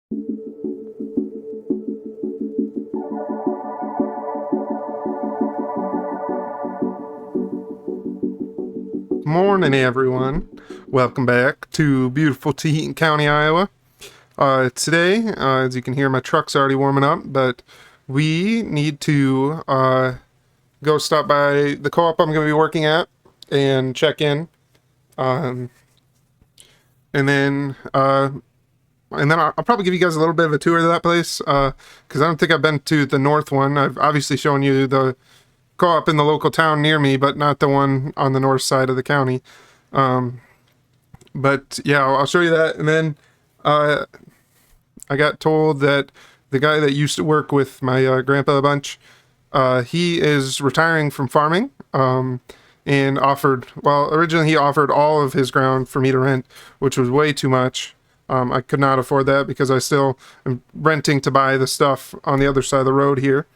Morning, everyone. Welcome back to beautiful Tahiti County, Iowa. Today, as you can hear, my truck's already warming up, but we need to go stop by the co-op I'm going to be working at and check in. Um, and then I'll probably give you guys a little bit of a tour of that place because I don't think I've been to the north one. I've obviously shown you the co-op in the local town near me, but not the one on the north side of the county. But yeah, I'll show you that. And then I got told that the guy that used to work with my grandpa a bunch, he is retiring from farming, and originally he offered all of his ground for me to rent, which was way too much. I could not afford that because I still am renting to buy the stuff on the other side of the road here.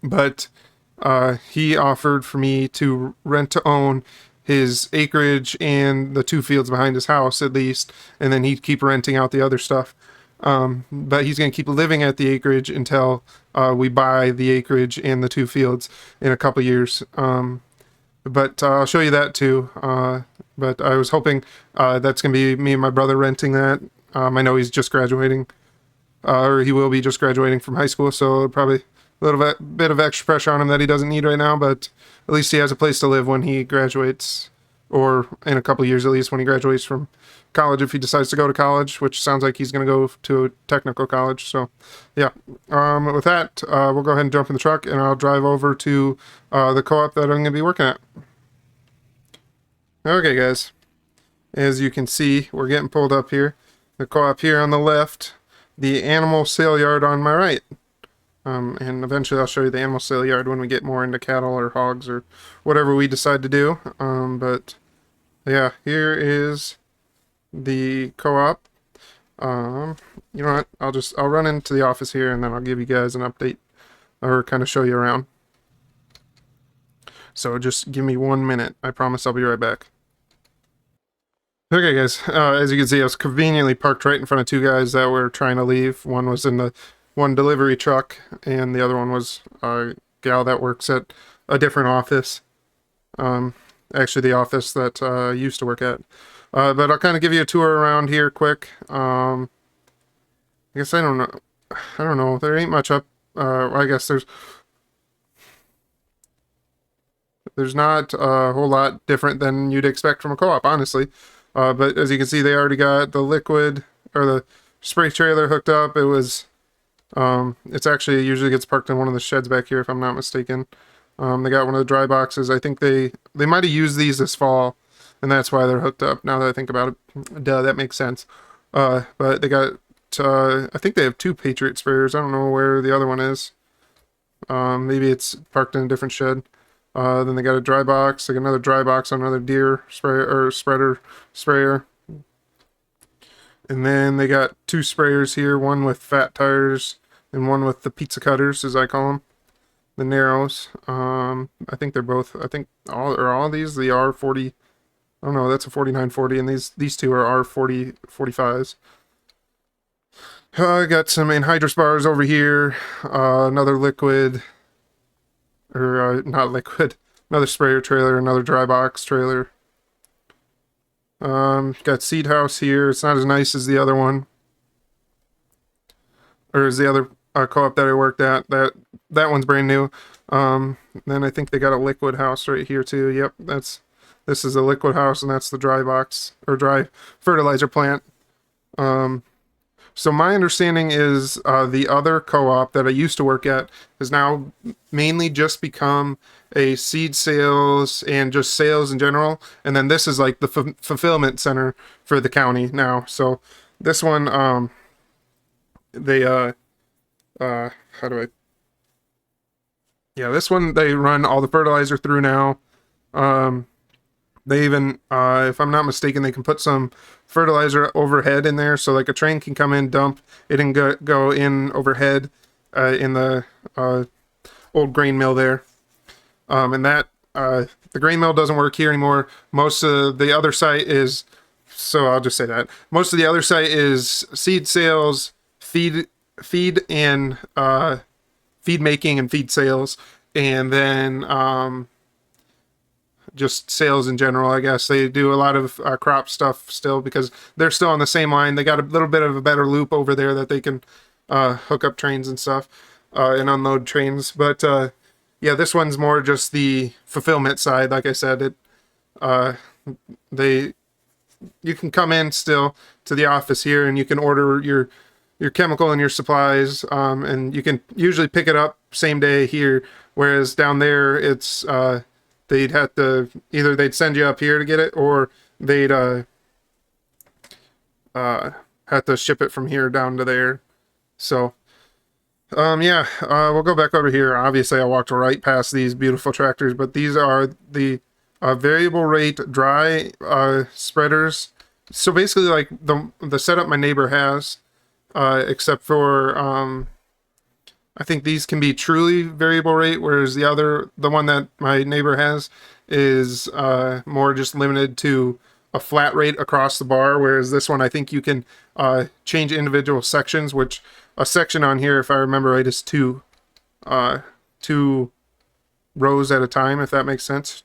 But he offered for me to rent to own his acreage and the 2 fields behind his house at least, and then he'd keep renting out the other stuff. But he's going to keep living at the acreage until we buy the acreage and the 2 fields in a couple years. But I'll show you that too. But I was hoping that's going to be me and my brother renting that. I know he's just graduating, or he will be just graduating from high school, so probably a little bit of extra pressure on him that he doesn't need right now, but at least he has a place to live when he graduates, or in a couple years at least when he graduates from college, if he decides to go to college, which sounds like he's going to go to a technical college. So yeah, with that, we'll go ahead and jump in the truck and I'll drive over to the co-op that I'm going to be working at. Okay guys, as you can see, we're getting pulled up here. The co-op here on the left, the animal sale yard on my right. And eventually I'll show you the animal sale yard when we get more into cattle or hogs or whatever we decide to do. But yeah, here is the co-op. You know what? I'll run into the office here and then I'll give you guys an update or kind of show you around. So just give me 1 minute. I promise I'll be right back. Okay guys, as you can see, I was conveniently parked right in front of 2 guys that were trying to leave. One was in the one delivery truck, and the other one was a gal that works at a different office. Actually, the office that I used to work at. But I'll kind of give you a tour around here quick. I guess I don't know. There ain't much up. I guess there's not a whole lot different than you'd expect from a co-op, honestly. But as you can see, they already got the liquid or the spray trailer hooked up. It's actually, it usually gets parked in one of the sheds back here, if I'm not mistaken. They got one of the dry boxes. I think they might have used these this fall, and that's why they're hooked up. Now that I think about it, duh, that makes sense. But they got, I think they have 2 Patriot sprayers. I don't know where the other one is. Maybe it's parked in a different shed. Then they got a dry box. They got another dry box on another deer sprayer or spreader sprayer. And then they got 2 sprayers here, one with fat tires and one with the pizza cutters, as I call them, the narrows. I think they're both. I think all of these the R40. Oh no, that's a 4940, and these 2 are R40 45s. I got some anhydrous bars over here. Another liquid, or not liquid. Another sprayer trailer, another dry box trailer. Got seed house here. It's not as nice as the other one, or as the other co-op that I worked at. That one's brand new. Then I think they got a liquid house right here too. Yep, this is a liquid house, and that's the dry box or dry fertilizer plant. So my understanding is the other co-op that I used to work at has now mainly just become a seed sales and just sales in general. And then this is like the fulfillment center for the county now. So this one, how do I... Yeah, this one, they run all the fertilizer through now. They even, if I'm not mistaken, they can put some fertilizer overhead in there, so like a train can come in, dump it, and go in overhead in the old grain mill there. And that the grain mill doesn't work here anymore. Most of the other site is So I'll just say that most of the other site is seed sales, feed and feed making and feed sales, and then just sales in general. I guess they do a lot of crop stuff still because they're still on the same line. They got a little bit of a better loop over there that they can hook up trains and stuff and unload trains. But yeah, this one's more just the fulfillment side. Like I said, uh, they you can come in still to the office here and you can order your chemical and your supplies, and you can usually pick it up same day here, whereas down there it's they'd have to either they'd send you up here to get it, or they'd have to ship it from here down to there. So yeah, we'll go back over here. Obviously I walked right past these beautiful tractors, but these are the variable rate dry spreaders. So basically like the setup my neighbor has, except for I think these can be truly variable rate, whereas the one that my neighbor has is more just limited to a flat rate across the bar, whereas this one I think you can change individual sections, which a section on here, if I remember right, is two rows at a time, if that makes sense.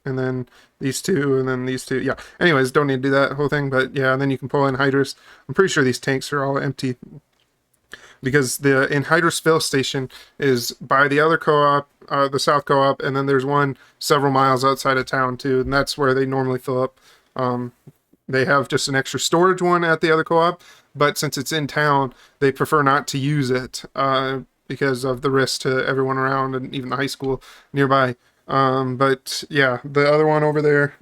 And then these two, and then these two. Yeah. Anyways, don't need to do that whole thing, but yeah, and then you can pull in hydrous. I'm pretty sure these tanks are all empty because the anhydrous fill station is by the other co-op, the South Co-op, and then there's one several miles outside of town too, and that's where they normally fill up. They have just an extra storage one at the other co-op, but since it's in town, they prefer not to use it because of the risk to everyone around and even the high school nearby. But yeah, the other one over there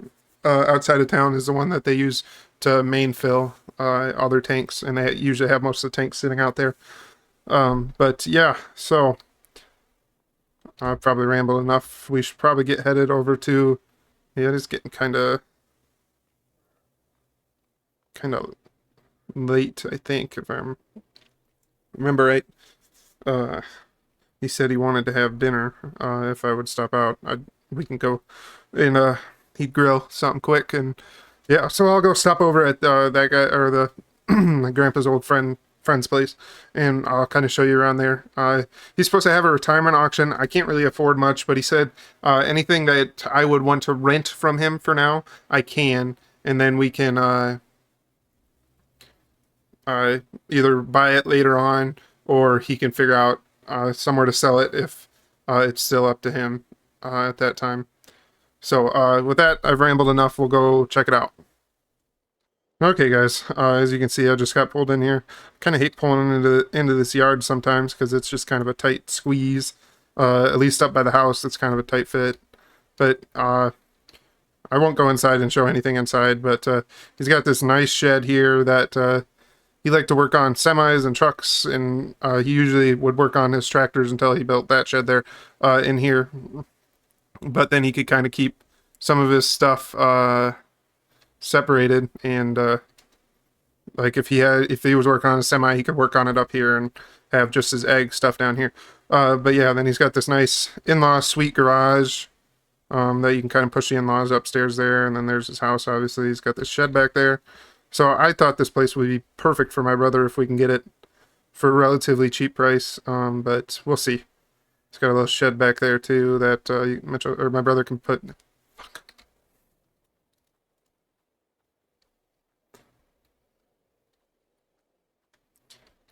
outside of town is the one that they use to main fill all their tanks, and they usually have most of the tanks sitting out there. But yeah, so I've probably rambled enough. We should probably get headed over to, yeah, it is getting kind of late, I think, if I remember right. He said he wanted to have dinner if I would stop out. We can go and he'd grill something quick, and yeah, so I'll go stop over at that guy or the my grandpa's old friend's place, and I'll kind of show you around there. He's supposed to have a retirement auction. I can't really afford much, but he said anything that I would want to rent from him for now, I can, and then we can either buy it later on, or he can figure out somewhere to sell it if it's still up to him at that time. So with that, I've rambled enough. We'll go check it out. Okay, guys. As you can see, I just got pulled in here. Kind of hate pulling into this yard sometimes because it's just kind of a tight squeeze. At least up by the house, it's kind of a tight fit. But I won't go inside and show anything inside. But he's got this nice shed here that he liked to work on semis and trucks, and he usually would work on his tractors until he built that shed there in here. But then he could kind of keep some of his stuff separated, and like if he was working on a semi, he could work on it up here and have just his egg stuff down here. But yeah, then he's got this nice in-law suite garage that you can kind of push the in-laws upstairs there, and then there's his house. Obviously, he's got this shed back there. So I thought this place would be perfect for my brother if we can get it for a relatively cheap price, but we'll see. He's got a little shed back there too that Mitchell or my brother can put.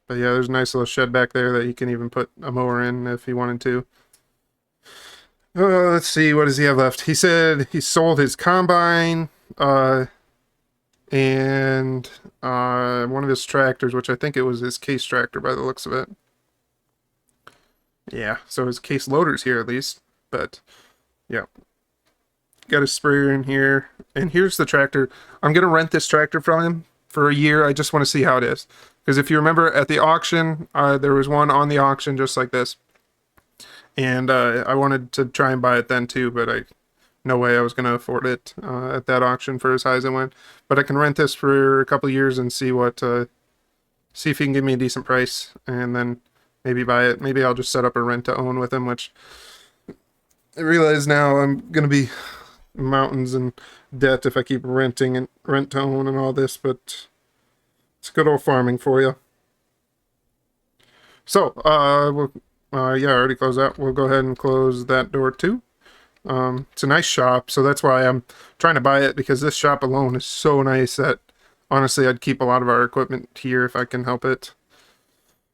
But yeah, there's a nice little shed back there that he can even put a mower in if he wanted to. Let's see, what does he have left? He said he sold his combine and one of his tractors, which I think it was his case tractor by the looks of it. Yeah, so his case loader's here at least. But yeah, got a sprayer in here, and here's the tractor. I'm gonna rent this tractor from him for a year. I just want to see how it is, because if you remember at the auction, there was one on the auction just like this, and I wanted to try and buy it then too, but no way I was gonna afford it at that auction for as high as it went. But I can rent this for a couple years and see see if he can give me a decent price, and then maybe buy it. Maybe I'll just set up a rent to own with him, which I realize now I'm gonna be mountains and debt if I keep renting and rent to own and all this, but it's good old farming for you. So, yeah, I already closed that. We'll go ahead and close that door too. It's a nice shop, so that's why I'm trying to buy it, because this shop alone is so nice that honestly I'd keep a lot of our equipment here if I can help it.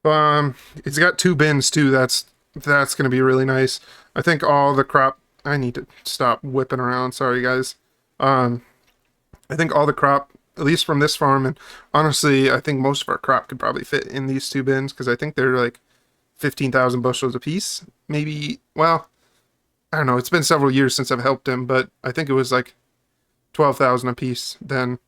It's got 2 bins too. That's gonna be really nice. I think all the crop. I need to stop whipping around. Sorry, guys. Um, I think all the crop, at least from this farm, and honestly, I think most of our crop could probably fit in these 2 bins, because I think they're like 15,000 bushels a piece. Maybe. Well, I don't know. It's been several years since I've helped him, but I think it was like 12,000 a piece. Then,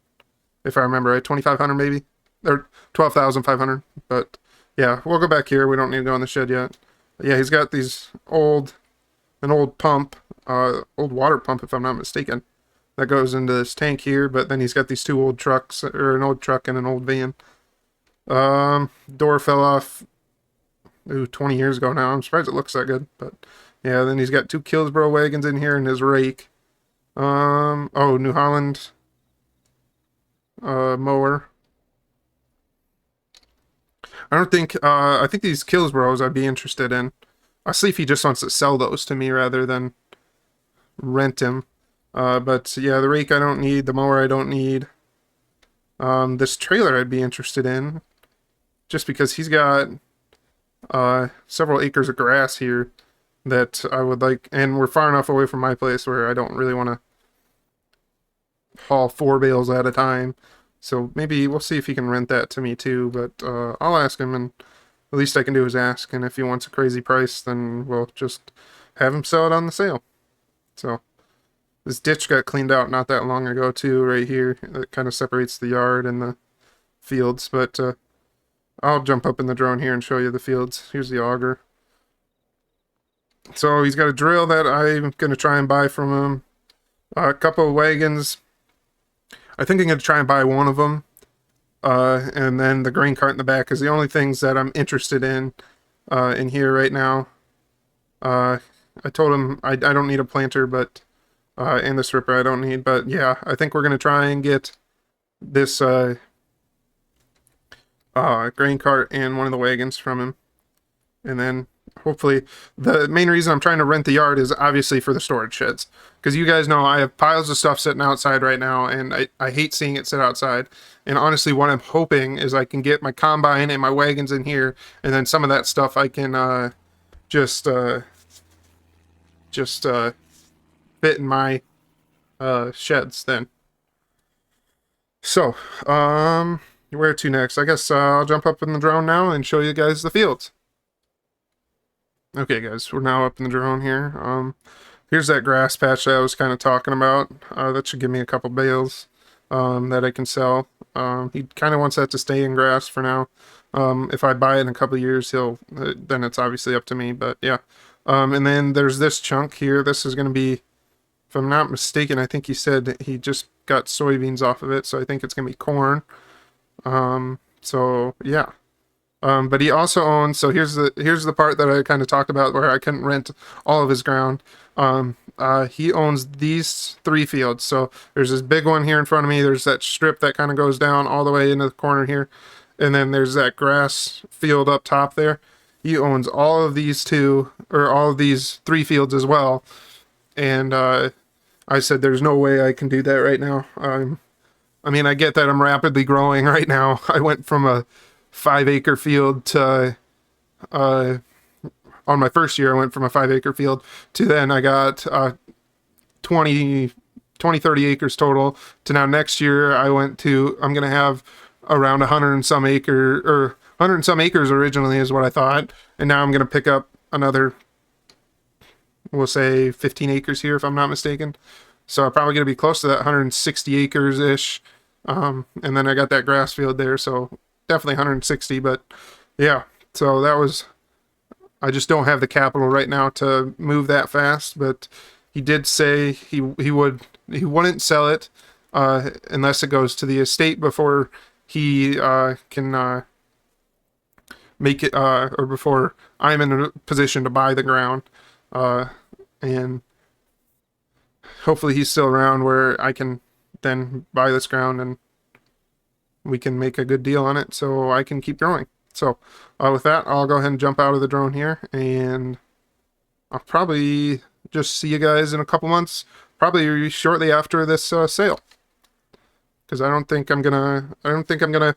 if I remember right, 2,500 maybe, or 12,500. But yeah, we'll go back here. We don't need to go in the shed yet. But yeah, he's got an old pump, old water pump, if I'm not mistaken, that goes into this tank here. But then he's got these 2 old trucks, or an old truck and an old van. Door fell off, 20 years ago now. I'm surprised it looks that good, but yeah. Then he's got 2 Killsborough wagons in here and his rake. Oh, New Holland, mower. I think these Killsboroughs I'd be interested in. I'll see if he just wants to sell those to me rather than rent him. But yeah, the rake I don't need, the mower I don't need. This trailer I'd be interested in, just because he's got several acres of grass here that I would like, and we're far enough away from my place where I don't really want to haul 4 bales at a time. So maybe we'll see if he can rent that to me too, but I'll ask him, and the least I can do is ask, and if he wants a crazy price, then we'll just have him sell it on the sale. So this ditch got cleaned out not that long ago too, right here. It kind of separates the yard and the fields, but I'll jump up in the drone here and show you the fields. Here's the auger. So he's got a drill that I'm going to try and buy from him. A couple of wagons. I think I'm going to try and buy one of them. And then the grain cart in the back is the only things that I'm interested in here right now. I told him I don't need a planter, but and this ripper I don't need. But yeah, I think we're going to try and get this grain cart and one of the wagons from him. And then hopefully, the main reason I'm trying to rent the yard is obviously for the storage sheds. Because you guys know I have piles of stuff sitting outside right now, and I hate seeing it sit outside. And honestly, what I'm hoping is I can get my combine and my wagons in here, and then some of that stuff I can just fit in my sheds then. So, where to next? I guess I'll jump up in the drone now and show you guys the fields. Okay, guys, we're now up in the drone here. Here's that grass patch that I was kind of talking about. That should give me a couple bales that I can sell. He kind of wants that to stay in grass for now. If I buy it in a couple of years, then it's obviously up to me. But yeah. And then there's this chunk here. This is going to be, if I'm not mistaken, I think he said he just got soybeans off of it, so I think it's going to be corn. So yeah. But he also owns, so here's the part that I kind of talked about where I couldn't rent all of his ground. He owns these 3 fields. So there's this big one here in front of me. There's that strip that kind of goes down all the way into the corner here. And then there's that grass field up top there. He owns all of these 3 fields as well. And I said there's no way I can do that right now. I mean, I get that I'm rapidly growing right now. I went from a 5-acre field to on my first year I went from a 5-acre field to then I got 30 acres total, to now next year I'm gonna have around 100 and some acres originally is what I thought, and now I'm gonna pick up another, we'll say 15 acres here if I'm not mistaken. So I'm probably gonna be close to that 160 acres ish. And then I got that grass field there, so definitely 160. But yeah, so I just don't have the capital right now to move that fast. But he did say he wouldn't sell it unless it goes to the estate before he can make it, or before I'm in a position to buy the ground. And hopefully he's still around where I can then buy this ground and we can make a good deal on it so I can keep growing. So with that, I'll go ahead and jump out of the drone here, and I'll probably just see you guys in a couple months, probably shortly after this sale, because I don't think I'm gonna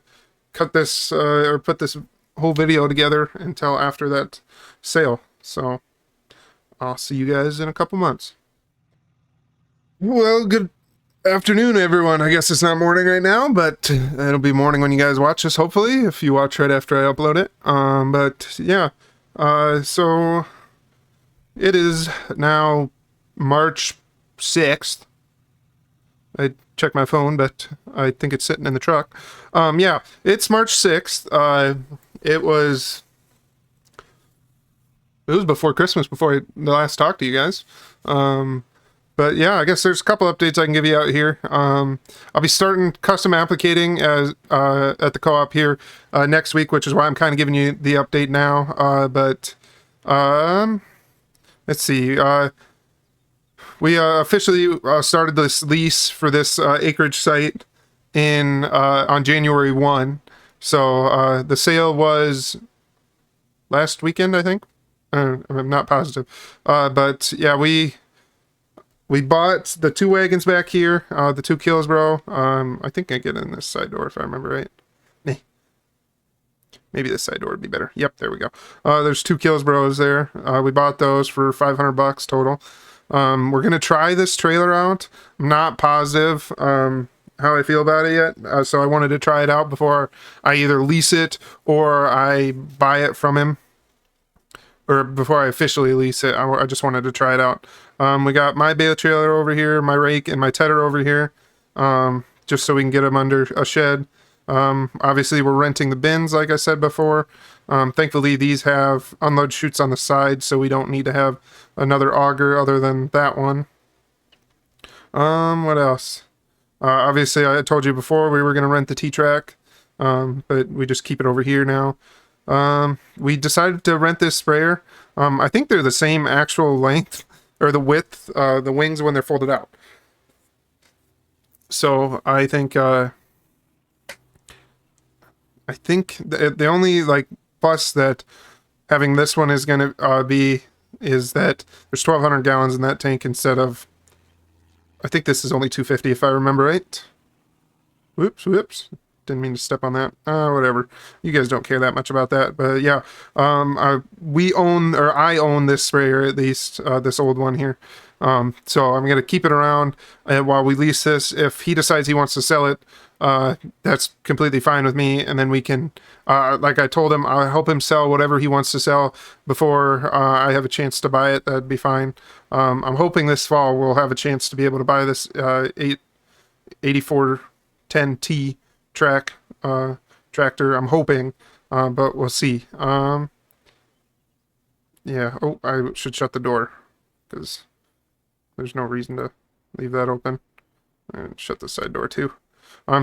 cut this or put this whole video together until after that sale. So I'll see you guys in a couple months. Well, good afternoon, everyone. I guess it's not morning right now, but it'll be morning when you guys watch this, hopefully, if you watch right after I upload it. But yeah, so it is now March 6th. I checked my phone, but I think it's sitting in the truck. Yeah, it's March 6th. It was before Christmas, before I last talked to you guys. But yeah, I guess there's a couple updates I can give you out here. I'll be starting custom applicating as at the co-op here next week, which is why I'm kind of giving you the update now. But let's see. We officially started this lease for this acreage site on January 1. So the sale was last weekend, I think. I'm not positive. But yeah, we bought the 2 wagons back here, the 2 Killsborough. I think I get in this side door if I remember right. Maybe this side door would be better. Yep, there we go. There's 2 Killsboroughs there. We bought those for $500 total. We're gonna try this trailer out. I'm not positive how I feel about it yet, so I wanted to try it out before I either lease it or I buy it from him. Or before I officially lease it, I just wanted to try it out. We got my bale trailer over here, my rake, and my tedder over here, just so we can get them under a shed. Obviously, we're renting the bins, like I said before. Thankfully, these have unload chutes on the side, so we don't need to have another auger other than that one. What else? Obviously, I told you before we were going to rent the T-Track, but we just keep it over here now. We decided to rent this sprayer. I think they're the same actual length or the width, the wings when they're folded out. So I think the only like plus that having this one is going to be is that there's 1,200 gallons in that tank instead of, I think this is only 250 if I remember right. Whoops. Didn't mean to step on that. Whatever. You guys don't care that much about that. But yeah, I own this sprayer, at least, this old one here. So I'm going to keep it around while we lease this. If he decides he wants to sell it, that's completely fine with me. And then we can, like I told him, I'll help him sell whatever he wants to sell before I have a chance to buy it. That'd be fine. I'm hoping this fall we'll have a chance to be able to buy this 8410T tractor. I'm hoping, but we'll see. Yeah. Oh, I should shut the door because there's no reason to leave that open. And shut the side door too.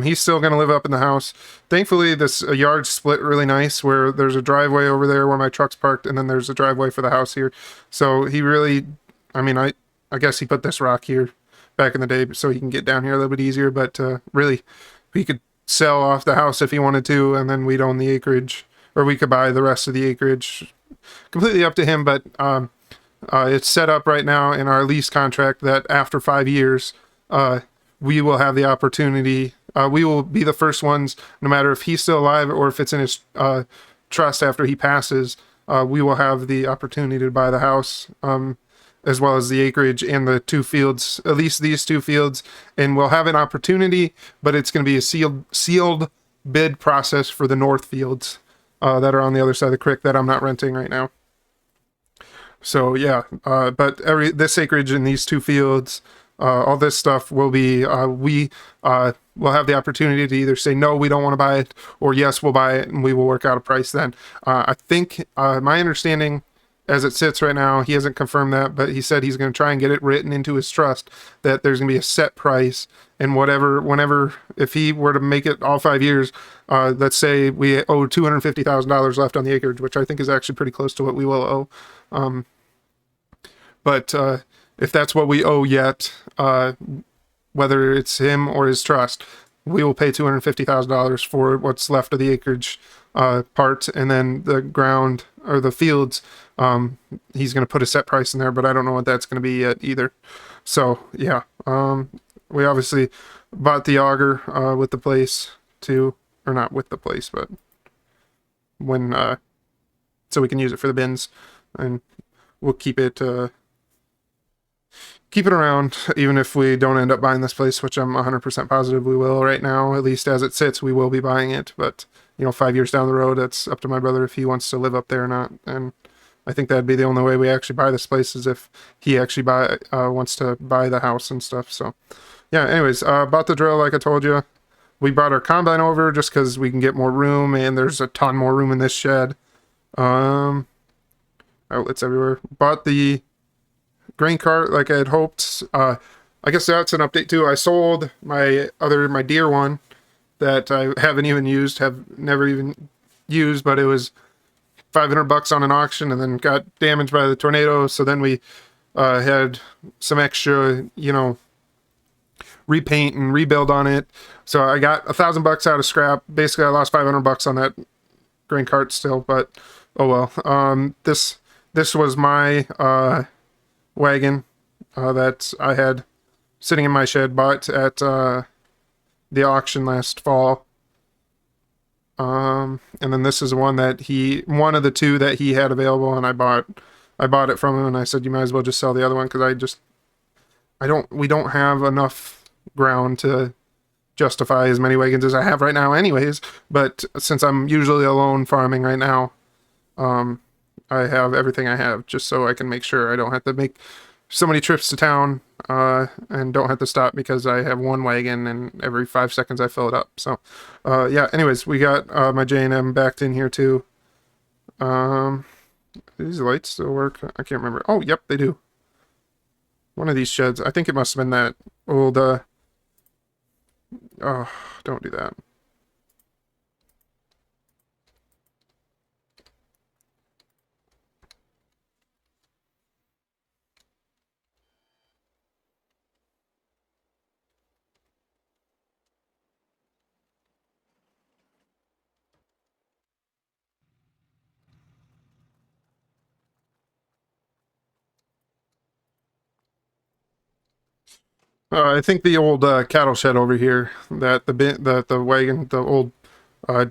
He's still going to live up in the house. Thankfully, this yard split really nice where there's a driveway over there where my truck's parked, and then there's a driveway for the house here. So he really, I mean, I guess he put this rock here back in the day so he can get down here a little bit easier, but really, he could sell off the house if he wanted to, and then we'd own the acreage, or we could buy the rest of the acreage. Completely up to him, but it's set up right now in our lease contract that after 5 years, we will have the opportunity. We will be the first ones, no matter if he's still alive or if it's in his trust after he passes. We will have the opportunity to buy the house, as well as the acreage and the 2 fields, at least these 2 fields, and we'll have an opportunity, but it's going to be a sealed bid process for the north fields that are on the other side of the creek that I'm not renting right now. So yeah, but this acreage in these 2 fields, all this stuff will be, we will have the opportunity to either say, no, we don't want to buy it, or yes, we'll buy it, and we will work out a price then. I think my understanding as it sits right now, he hasn't confirmed that, but he said he's going to try and get it written into his trust that there's going to be a set price, and whenever, if he were to make it all 5 years, let's say we owe $250,000 left on the acreage, which I think is actually pretty close to what we will owe. But if that's what we owe yet, whether it's him or his trust, we will pay $250,000 for what's left of the acreage part, and then the ground or the fields. He's going to put a set price in there, but I don't know what that's going to be yet either. So yeah, we obviously bought the auger with the place too, or not with the place, but when so we can use it for the bins, and we'll keep it around, even if we don't end up buying this place, which I'm 100% positive we will right now. At least as it sits, we will be buying it. But, 5 years down the road, that's up to my brother if he wants to live up there or not. And I think that'd be the only way we actually buy this place, is if he actually wants to buy the house and stuff. So, yeah, anyways, bought the drill like I told you. We brought our combine over just because we can get more room, and there's a ton more room in this shed. Outlets everywhere. Bought the grain cart like I had hoped. I guess that's an update too. I sold my deer one that I haven't even used, have never even used, but it was $500 on an auction and then got damaged by the tornado. So then we had some extra, repaint and rebuild on it. So I got $1,000 out of scrap. Basically, I lost $500 on that grain cart still, but oh well. This was my wagon that I had sitting in my shed, bought at the auction last fall. And then this is one one of the two that he had available, and I bought it from him, and I said, you might as well just sell the other one, because we don't have enough ground to justify as many wagons as I have right now anyways. But since I'm usually alone farming right now, I have everything I have just so I can make sure I don't have to make so many trips to town and don't have to stop because I have one wagon and every 5 seconds I fill it up. So yeah, anyways, we got my J&M backed in here too. These lights still work? I can't remember. Oh, yep, they do. One of these sheds. I think it must have been that old... oh, don't do that. I think the old cattle shed over here, that the wagon, uh,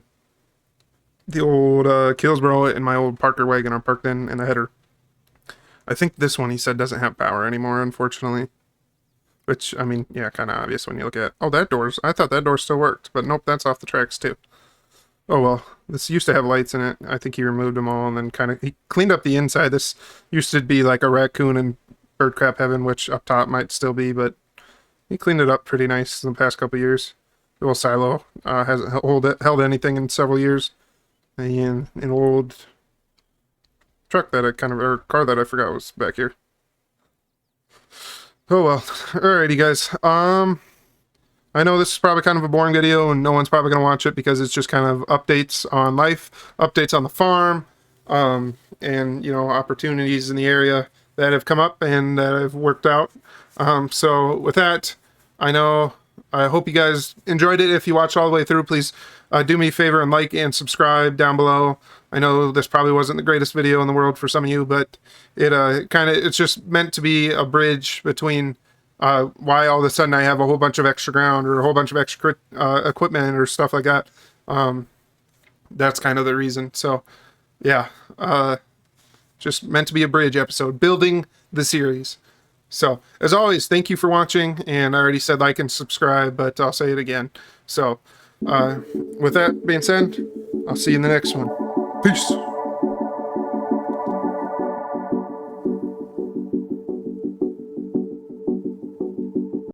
the old Killsboro and my old Parker wagon are parked in the header. I think this one, he said, doesn't have power anymore, unfortunately. Which, I mean, yeah, kind of obvious when you look at... Oh, I thought that door still worked, but nope, that's off the tracks too. Oh well, this used to have lights in it. I think he removed them all and then he cleaned up the inside. This used to be like a raccoon and bird crap heaven, which up top might still be, but he cleaned it up pretty nice in the past couple years. The old silo hasn't held anything in several years. And an old truck that or car that I forgot was back here. Oh well. Alrighty, guys. I know this is probably kind of a boring video and no one's probably going to watch it because it's just kind of updates on life, updates on the farm, and, opportunities in the area that have come up and that have worked out. So with that, I hope you guys enjoyed it. If you watched all the way through, please do me a favor and like and subscribe down below. I know this probably wasn't the greatest video in the world for some of you, but it's just meant to be a bridge between why all of a sudden I have a whole bunch of extra ground or a whole bunch of extra equipment or stuff like that. That's kind of the reason. So yeah, just meant to be a bridge episode, building the series. So as always, thank you for watching, and I already said like and subscribe, but I'll say it again. So with that being said, I'll see you in the next one. Peace.